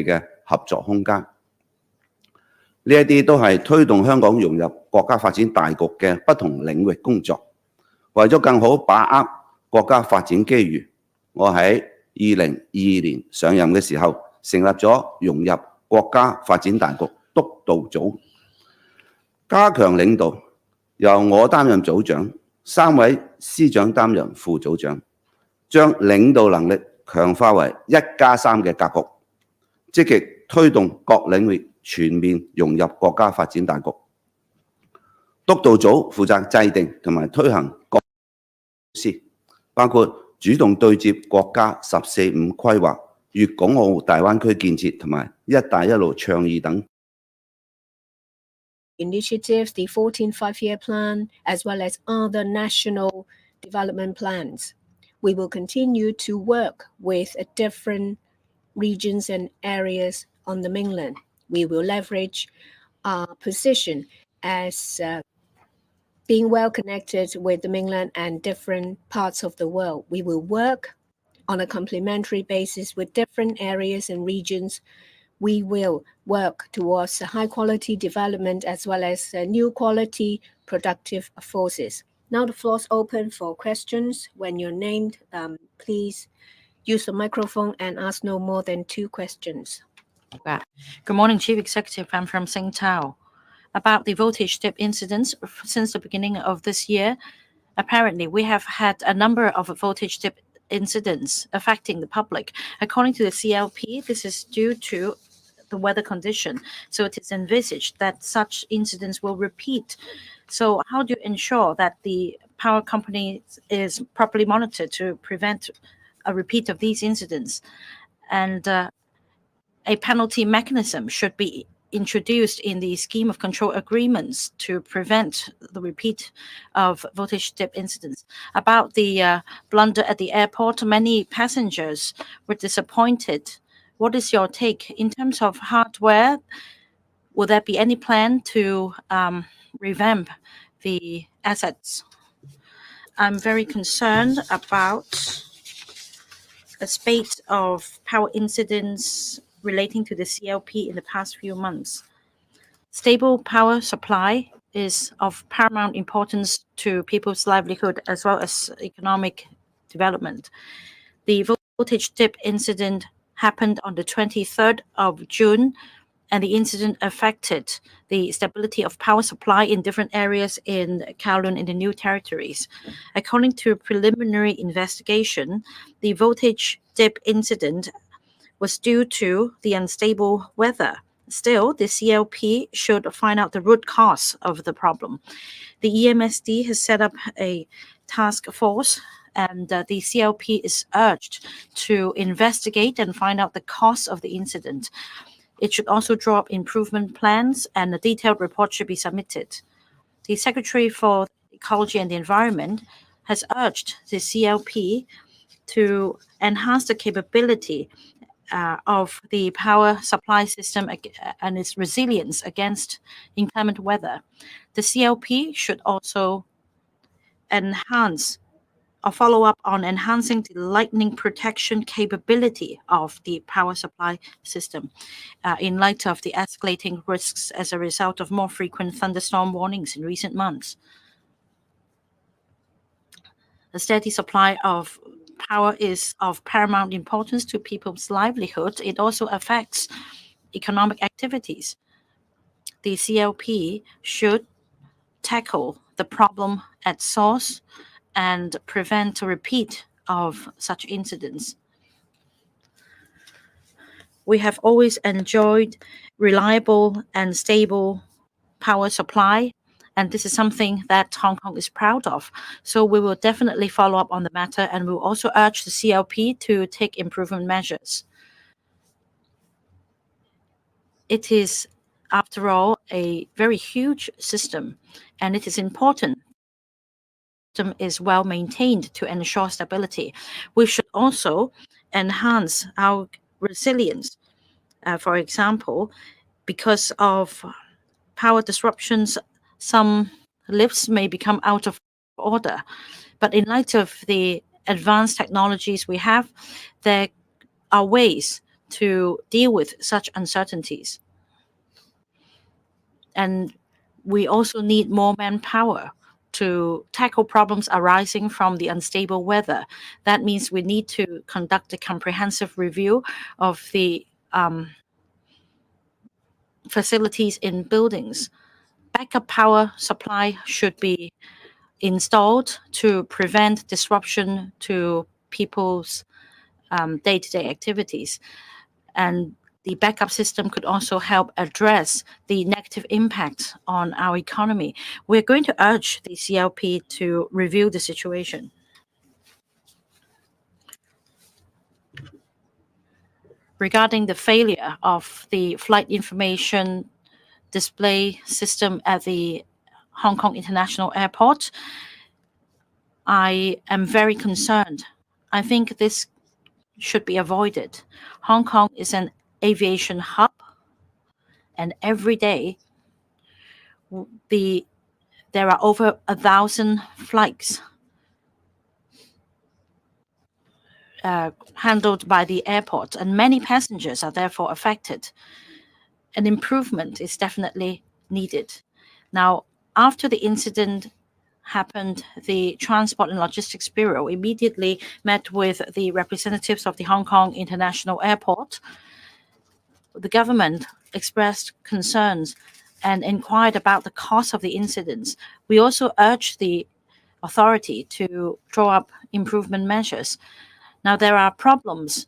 嘅合作空間。呢一啲都係推動香港融入國家發展大局嘅不同領域工作。為咗更好把握國家發展機遇，我喺2022年上任嘅時候，成立咗融入國家發展大局督導組，加強領導，由我擔任組長，3位司長擔任副組長，將領導能力強化為1+3嘅格局，積極推動各領域全面融入國家發展大局。督導組負責制定同埋推行各措施，包括主動對接國家14、5規劃、粵港澳大灣區建設同埋一帶一路倡議等。Initiatives, the 14th Five-Year Plan, as well as other national development plans. We will continue to work with different regions and areas on the mainland. We will leverage our position as being well connected with the mainland and different parts of the world. We will work on a complementary basis with different areas and regions. We will work towards high quality development as well as new quality productive forces. Now the floor is open for questions. When you're named, please use the microphone and ask no more than 2 questions. Good morning, Chief Executive. I'm from Singtao. About the voltage dip incidents since the beginning of this year, apparently we have had a number of voltage dip incidents affecting the public. According to the CLP, this is due to the weather condition. So it is envisaged that such incidents will repeat. So how do you ensure that the power company is properly monitored to prevent a repeat of these incidents? And a penalty mechanism should be introduced in the scheme of control agreements to prevent the repeat of voltage dip incidents. About the blunder at the airport, many passengers were disappointed. What is your take in terms of hardware? Will there be any plan to revamp the assets? I'm very concerned about a spate of power incidents relating to the CLP in the past few months. Stable power supply is of paramount importance to people's livelihood as well as economic development. The voltage dip incident happened on the 23rd of June, and the incident affected the stability of power supply in different areas in Kowloon in the New Territories. According to a preliminary investigation, the voltage dip incident was due to the unstable weather. Still, the CLP should find out the root cause of the problem. The EMSD has set up a task force, and the CLP is urged to investigate and find out the cause of the incident. It should also draw up improvement plans, and a detailed report should be submitted. The Secretary for Ecology and the Environment has urged the CLP to enhance the capability of the power supply system and its resilience against inclement weather. The CLP should also enhance or follow up on enhancing the lightning protection capability of the power supply system in light of the escalating risks as a result of more frequent thunderstorm warnings in recent months. The steady supply of power is of paramount importance to people's livelihood. It also affects economic activities. The CLP should tackle the problem at source and prevent a repeat of such incidents. We have always enjoyed reliable and stable power supply, and this is something that Hong Kong is proud of. So we will definitely follow up on the matter, and we will also urge the CLP to take improvement measures. It is, after all, a very huge system, and it is important the system is well maintained to ensure stability. We should also enhance our resilience. For example, because of power disruptions, some lifts may become out of order. But in light of the advanced technologies we have, there are ways to deal with such uncertainties. And we also need more manpower to tackle problems arising from the unstable weather. That means we need to conduct a comprehensive review of the facilities in buildings. Backup power supply should be installed to prevent disruption to people's day-to-day activities. And the backup system could also help address the negative impact on our economy. We're going to urge the CLP to review the situation. Regarding the failure of the flight information display system at the Hong Kong International Airport, I am very concerned. I think this should be avoided. Hong Kong is an aviation hub, and every day there are over 1,000 flights handled by the airport, and many passengers are therefore affected. An improvement is definitely needed. Now, after the incident happened, the Transport and Logistics Bureau immediately met with the representatives of the Hong Kong International Airport. The government expressed concerns and inquired about the cause of the incidents. We also urged the authority to draw up improvement measures. Now, there are problems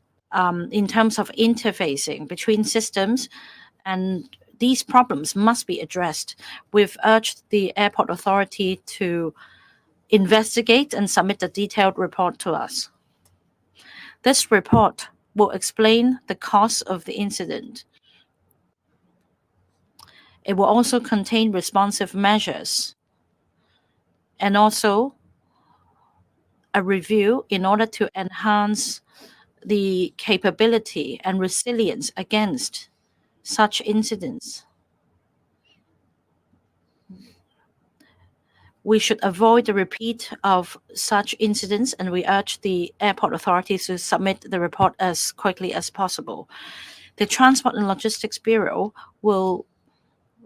in terms of interfacing between systems, and these problems must be addressed. We've urged the airport authority to investigate and submit a detailed report to us. This report will explain the cause of the incident. It will also contain responsive measures and also a review in order to enhance the capability and resilience against such incidents. We should avoid the repeat of such incidents, and we urge the airport authorities to submit the report as quickly as possible. The Transport and Logistics Bureau will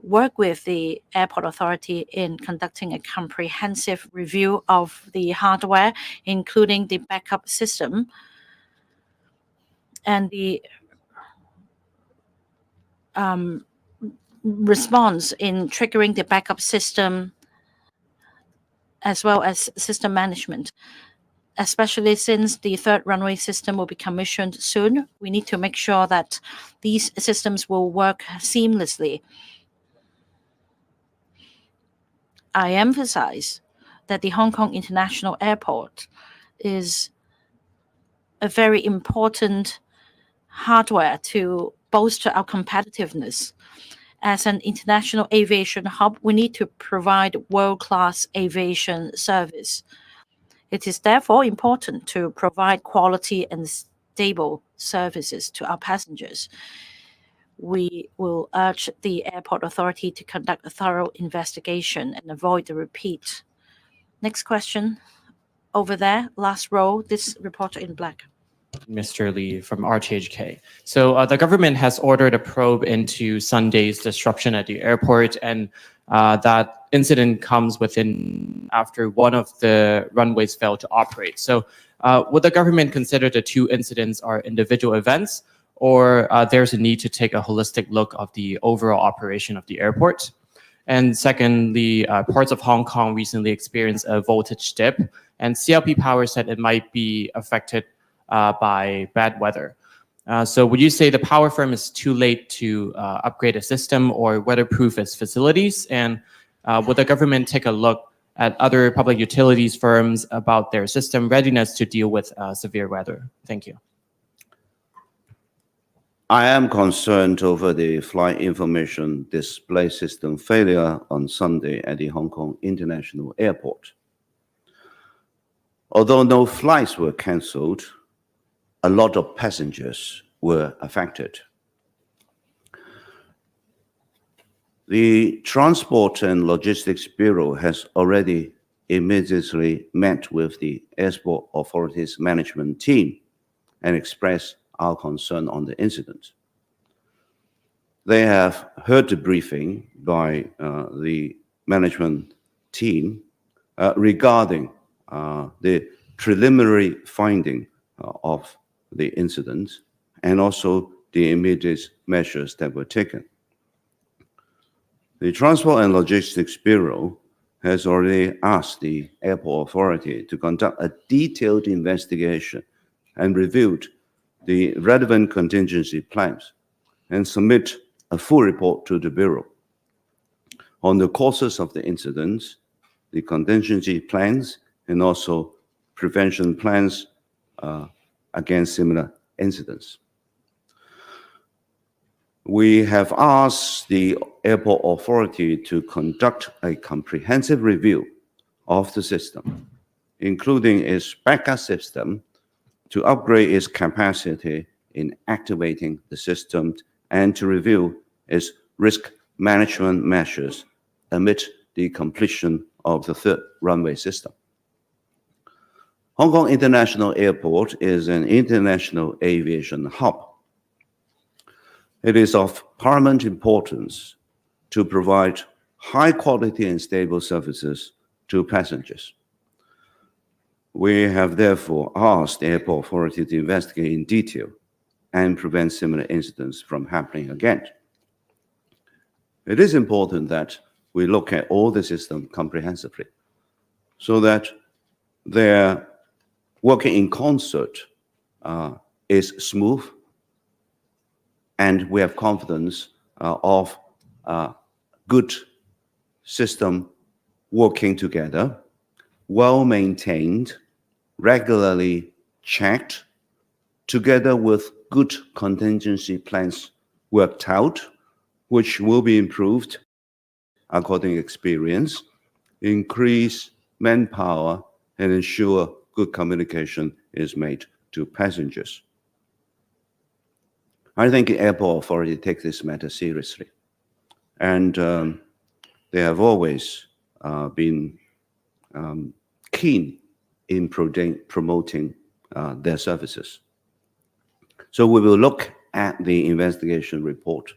work with the airport authority in conducting a comprehensive review of the hardware, including the backup system and the response in triggering the backup system, as well as system management. Especially since the third runway system will be commissioned soon, we need to make sure that these systems will work seamlessly. I emphasize that the Hong Kong International Airport is a very important hardware to bolster our competitiveness. As an international aviation hub, we need to provide world-class aviation service. It is therefore important to provide quality and stable services to our passengers. We will urge the airport authority to conduct a thorough investigation and avoid the repeat. Next question. Over there, last row, this reporter in black. Mr. Lee from RTHK. So the government has ordered a probe into Sunday's disruption at the airport, and that incident comes after one of the runways failed to operate. So would the government consider the two incidents are individual events, or there's a need to take a holistic look of the overall operation of the airport? And secondly, parts of Hong Kong recently experienced a voltage dip, and CLP Power said it might be affected by bad weather. So would you say the power firm is too late to upgrade a system or weatherproof its facilities? And would the government take a look at other public utilities firms about their system readiness to deal with severe weather? Thank you. I am concerned over the flight information display system failure on Sunday at the Hong Kong International Airport. Although no flights were cancelled, a lot of passengers were affected. The Transport and Logistics Bureau has already immediately met with the Airport Authority's management team and expressed our concern on the incident. They have heard the briefing by the management team regarding the preliminary finding of the incident and also the immediate measures that were taken. The Transport and Logistics Bureau has already asked the airport authority to conduct a detailed investigation and reviewed the relevant contingency plans and submit a full report to the Bureau on the causes of the incidents, the contingency plans, and also prevention plans against similar incidents. We have asked the airport authority to conduct a comprehensive review of the system, including its backup system, to upgrade its capacity in activating the system and to review its risk management measures amid the completion of the third runway system. Hong Kong International Airport is an international aviation hub. It is of paramount importance to provide high quality and stable services to passengers. We have therefore asked the airport authority to investigate in detail and prevent similar incidents from happening again. It is important that we look at all the system comprehensively so that their working in concert is smooth, and we have confidence of good system working together, well-maintained, regularly checked, together with good contingency plans worked out, which will be improved according to experience, increase manpower, and ensure good communication is made to passengers. I think the airport authority takes this matter seriously, and they have always been keen in promoting their services. So we will look at the investigation report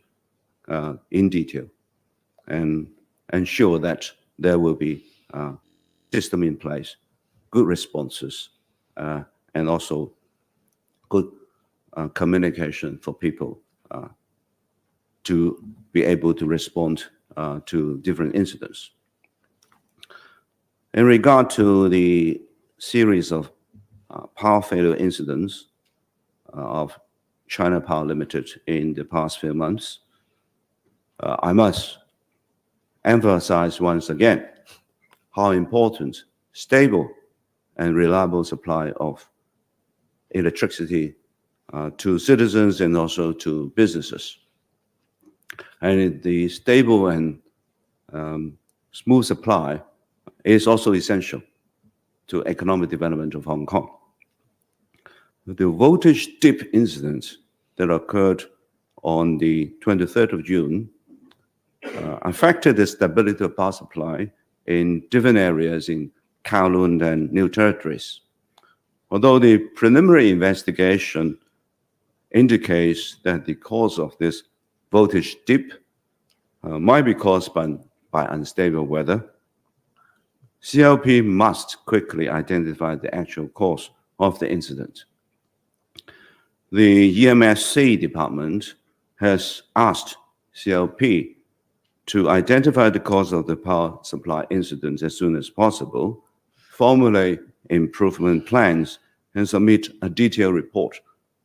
in detail and ensure that there will be a system in place, good responses, and also good communication for people to be able to respond to different incidents. In regard to the series of power failure incidents of China Power Limited in the past few months, I must emphasize once again how important stable and reliable supply of electricity to citizens and also to businesses. And the stable and smooth supply is also essential to economic development of Hong Kong. The voltage dip incident that occurred on the 23rd of June affected the stability of power supply in different areas in Kowloon and New Territories. Although the preliminary investigation indicates that the cause of this voltage dip might be caused by unstable weather, CLP must quickly identify the actual cause of the incident. The EMSC department has asked CLP to identify the cause of the power supply incident as soon as possible, formulate improvement plans, and submit a detailed report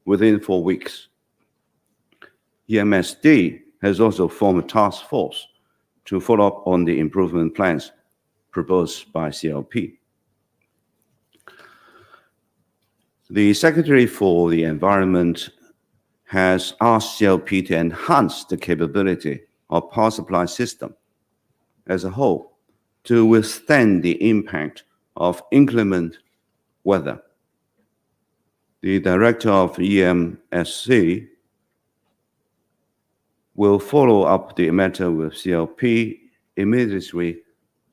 within 4 weeks. EMSD has also formed a task force to follow up on the improvement plans proposed by CLP. The Secretary for the Environment has asked CLP to enhance the capability of power supply system as a whole to withstand the impact of inclement weather. The Director of EMSC will follow up the matter with CLP immediately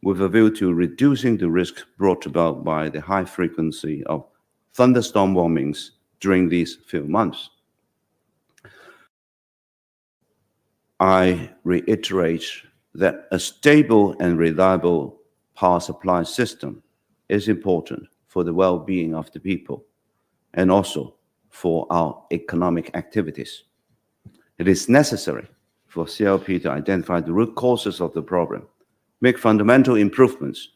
with a view to reducing the risk brought about by the high frequency of thunderstorm warnings during these few months. I reiterate that a stable and reliable power supply system is important for the well-being of the people and also for our economic activities. It is necessary for CLP to identify the root causes of the problem, make fundamental improvements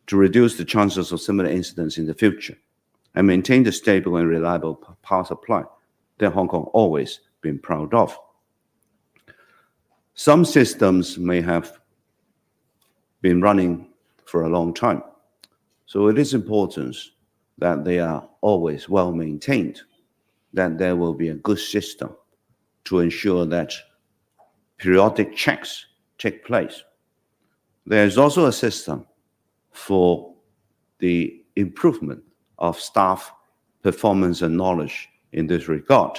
to reduce the chances of similar incidents in the future, and maintain the stable and reliable power supply that Hong Kong always been proud of. Some systems may have been running for a long time, so it is important that they are always well maintained, that there will be a good system to ensure that periodic checks take place. There is also a system for the improvement of staff performance and knowledge in this regard.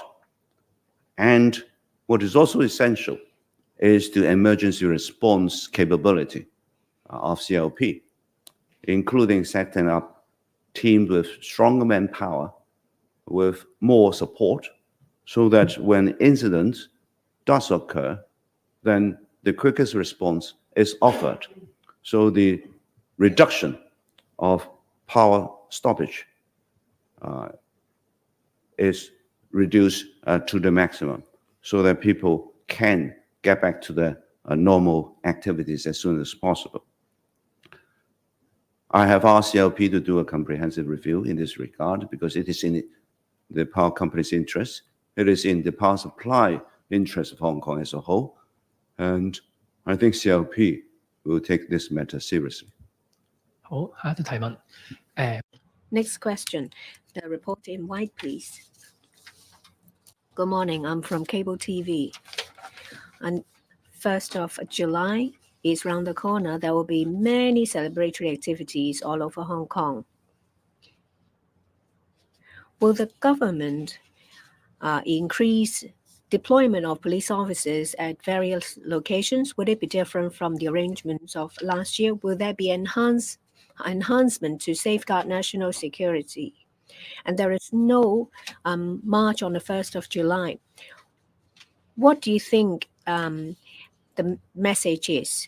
And what is also essential is the emergency response capability of CLP, including setting up teams with stronger manpower, with more support, so that when incidents does occur, then the quickest response is offered. So the reduction of power stoppage is reduced to the maximum so that people can get back to their normal activities as soon as possible. I have asked CLP to do a comprehensive review in this regard because it is in the power company's interest. It is in the power supply interest of Hong Kong as a whole. And I think CLP will take this matter seriously. 好，下一條提問。 Next question. The reporter in white, please. Good morning. I'm from Cable TV. And 1st of July is round the corner. There will be many celebratory activities all over Hong Kong. Will the government increase deployment of police officers at various locations? Would it be different from the arrangements of last year? Will there be enhancement to safeguard national security? And there is no march on the 1st of July. What do you think the message is?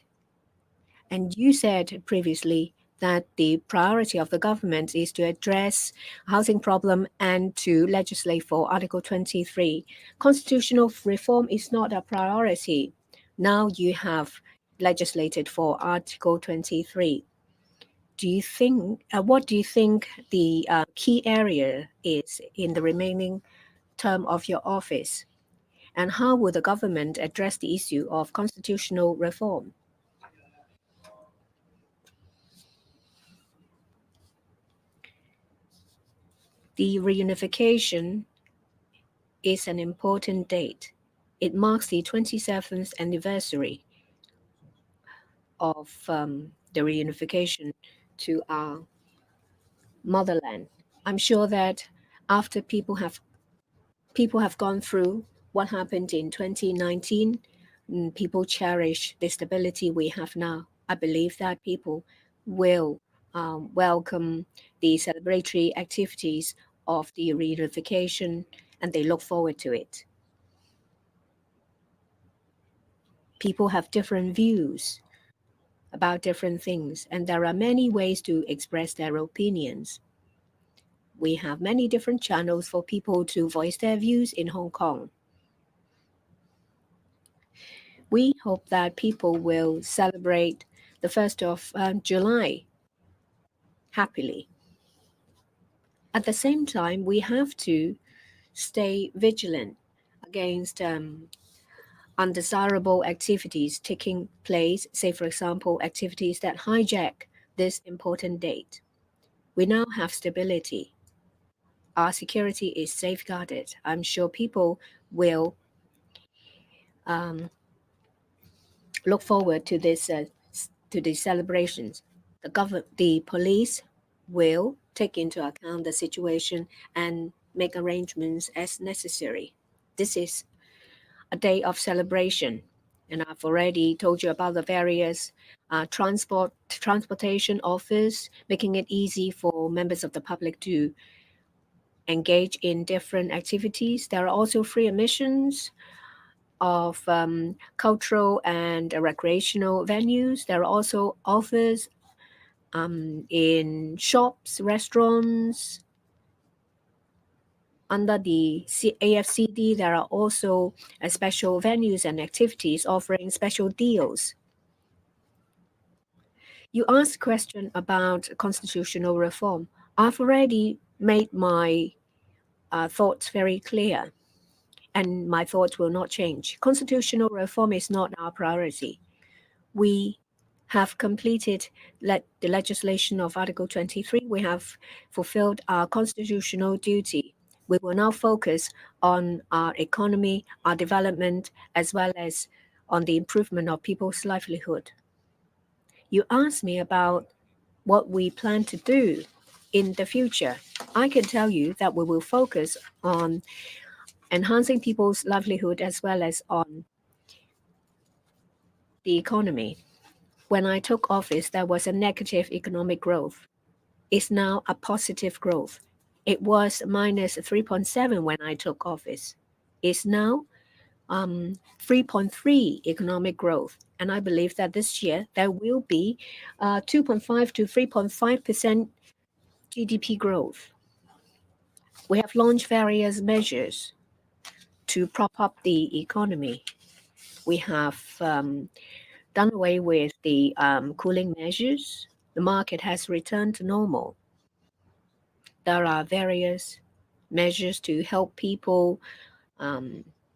And you said previously that the priority of the government is to address housing problem and to legislate for Article 23. Constitutional reform is not a priority. Now you have legislated for Article 23. Do you think, what do you think the key area is in the remaining term of your office? And how will the government address the issue of constitutional reform? The reunification is an important date. It marks the 27th anniversary of the reunification to our motherland. I'm sure that after people have gone through what happened in 2019, people cherish the stability we have now. I believe that people will welcome the celebratory activities of the reunification, and they look forward to it. People have different views about different things, and there are many ways to express their opinions. We have many different channels for people to voice their views in Hong Kong. We hope that people will celebrate the 1st of July happily. At the same time, we have to stay vigilant against undesirable activities taking place, say, for example, activities that hijack this important date. We now have stability. Our security is safeguarded. I'm sure people will look forward to this to these celebrations. The police will take into account the situation and make arrangements as necessary. This is a day of celebration, and I've already told you about the various transportation offers, making it easy for members of the public to engage in different activities. There are also free admissions of cultural and recreational venues. There are also offers in shops, restaurants. Under the AFCD, there are also special venues and activities offering special deals. You asked a question about constitutional reform. I've already made my thoughts very clear, and my thoughts will not change. Constitutional reform is not our priority. We have completed the legislation of Article 23. We have fulfilled our constitutional duty. We will now focus on our economy, our development, as well as on the improvement of people's livelihood. You asked me about what we plan to do in the future. I can tell you that we will focus on enhancing people's livelihood as well as on the economy. When I took office, there was a negative economic growth. It's now a positive growth. It was minus 3.7 when I took office. It's now 3.3 economic growth. And I believe that this year there will be 2.5 to 3.5% GDP growth. We have launched various measures to prop up the economy. We have done away with the cooling measures. The market has returned to normal. There are various measures to help people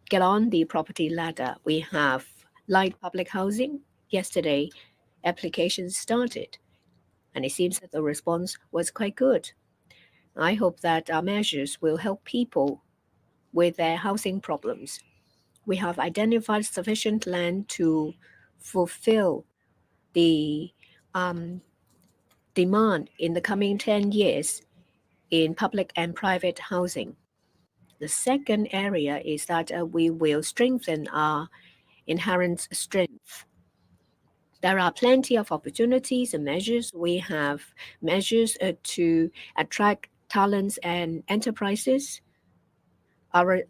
get on the property ladder. We have light public housing. Yesterday, applications started, and it seems that the response was quite good. I hope that our measures will help people with their housing problems. We have identified sufficient land to fulfill the demand in the coming 10 years in public and private housing. The second area is that we will strengthen our inherent strength. There are plenty of opportunities and measures. We have measures to attract talents and enterprises. Our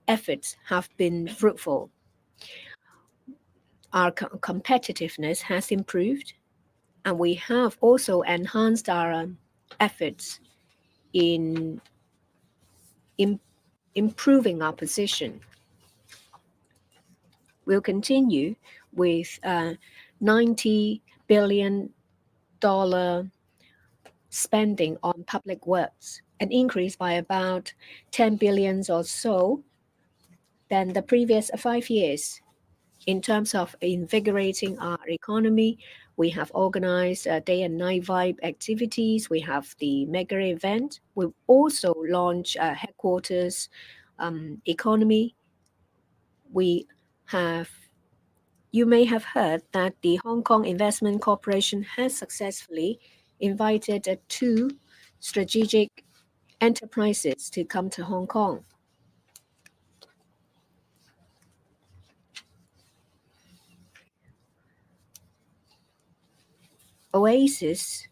efforts have been fruitful. Our competitiveness has improved, and we have also enhanced our efforts in improving our position. We'll continue with $90 billion spending on public works, an increase by about 10 billion or so than the previous 5 years. In terms of invigorating our economy, we have organized day and night vibe activities. We have the mega event. We've also launched a headquarters economy. You may have heard that the Hong Kong Investment Corporation has successfully invited 2 strategic enterprises to come to Hong Kong. Oasis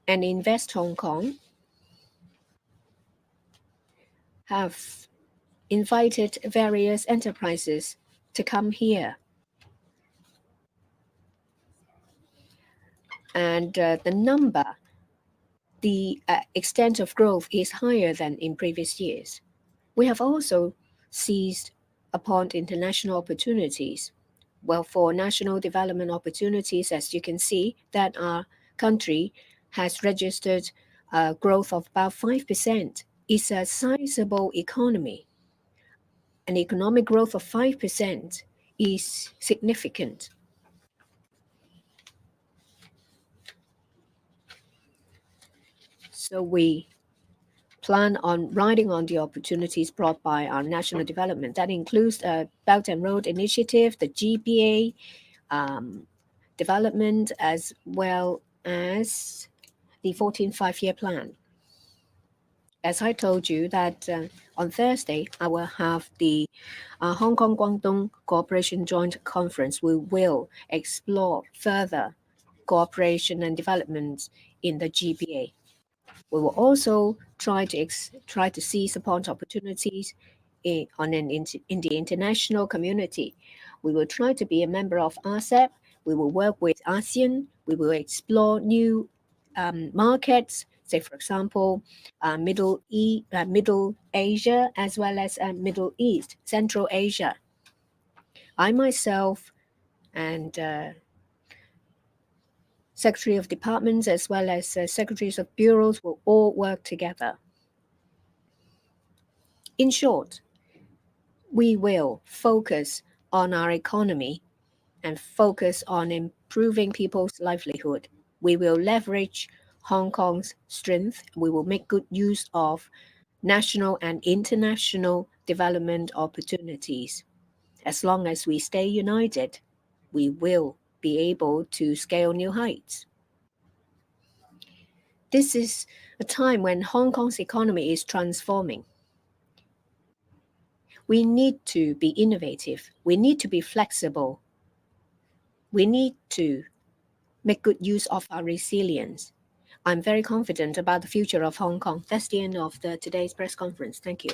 and Invest Hong Kong have invited various enterprises to come here. And the extent of growth is higher than in previous years. We have also seized upon international opportunities. Well, for national development opportunities, as you can see, that our country has registered a growth of about 5%. It's a sizable economy. An economic growth of 5% is significant. So we plan on riding on the opportunities brought by our national development. That includes the Belt and Road Initiative, the GBA development, as well as the 14th five-year plan. As I told you that on Thursday, I will have the Hong Kong-Guangdong Cooperation Joint Conference. We will explore further cooperation and development in the GBA. We will also try to seize upon opportunities in the international community. We will try to be a member of RCEP. We will work with ASEAN. We will explore new markets, say, for example, Middle Asia, as well as Middle East, Central Asia. I myself and Secretary of Departments, as well as Secretaries of Bureaus, will all work together. In short, we will focus on our economy and focus on improving people's livelihood. We will leverage Hong Kong's strength. We will make good use of national and international development opportunities. As long as we stay united, we will be able to scale new heights. This is a time when Hong Kong's economy is transforming. We need to be innovative. We need to be flexible. We need to make good use of our resilience. I'm very confident about the future of Hong Kong. That's the end of today's press conference. Thank you.